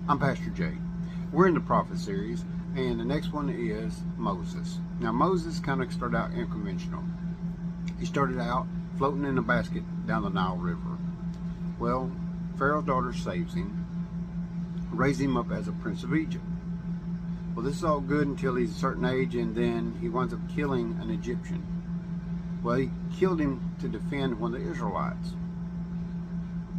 I'm Pastor Jay. We're in the prophet series, and the next one is Moses. Now, Moses kind of started out unconventional. He started out floating in a basket down the Nile River. Well, Pharaoh's daughter saves him, raised him up as a prince of Egypt. Well, this is all good until he's a certain age, and then he winds up killing an Egyptian. Well, he killed him to defend one of the Israelites.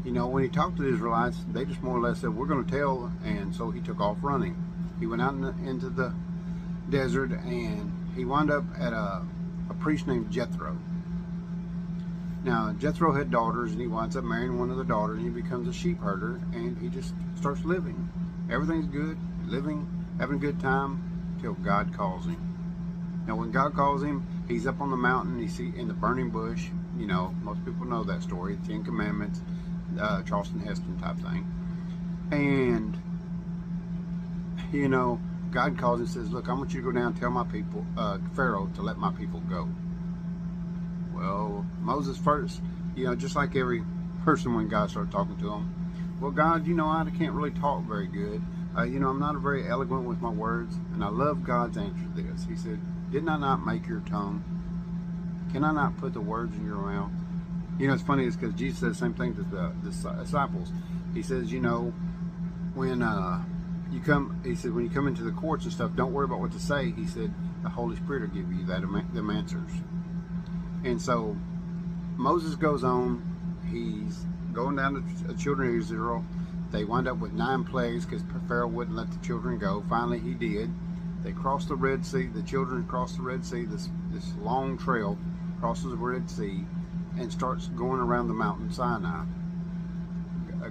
You know, when he talked to the Israelites, they just more or less said, we're going to tell, and so he took off running. He went out into the desert, and he wound up at a priest named Jethro. Now, Jethro had daughters, and he winds up marrying one of the daughters, and he becomes a sheep herder, and he just starts living. Everything's good, living, having a good time, till God calls him. Now, when God calls him, he's up on the mountain, he's in the burning bush. You know, most people know that story, the 10 Commandments. Charleston Heston type thing. And you know, God calls and says, look, I want you to go down and tell my people, Pharaoh, to let my people go. Well, Moses first, you know, just like every person when God started talking to him, well, God, you know, I can't really talk very good. You know, I'm not very eloquent with my words. And I love God's answer to this. He said, didn't I not make your tongue? Can I not put the words in your mouth? You know, it's funny is because Jesus said the same thing to the disciples. He says, you know, when you come, he said, when you come into the courts and stuff, don't worry about what to say. He said, the Holy Spirit will give you them answers. And so Moses goes on. He's going down to the children of Israel. They wind up with 9 plagues because Pharaoh wouldn't let the children go. Finally, he did. They crossed the Red Sea. The children crossed the Red Sea. This long trail crosses the Red Sea and starts going around the mountain Sinai.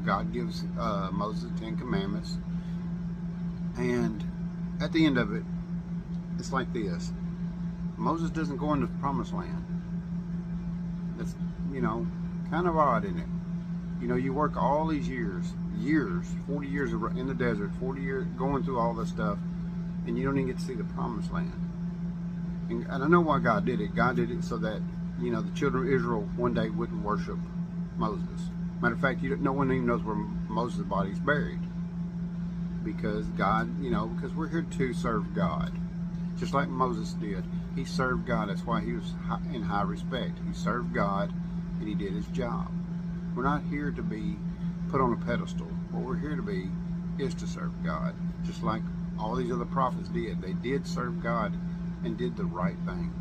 God gives Moses the 10 Commandments. And at the end of it, it's like this. Moses doesn't go into the promised land. That's, you know, kind of odd, isn't it? You know, you work all these years, 40 years in the desert, 40 years going through all this stuff, and you don't even get to see the promised land. And I know why God did it. God did it so that, you know, the children of Israel one day wouldn't worship Moses. Matter of fact, no one even knows where Moses' body is buried. Because God, you know, because we're here to serve God. Just like Moses did. He served God. That's why he was in high respect. He served God and he did his job. We're not here to be put on a pedestal. What we're here to be is to serve God. Just like all these other prophets did. They did serve God and did the right thing.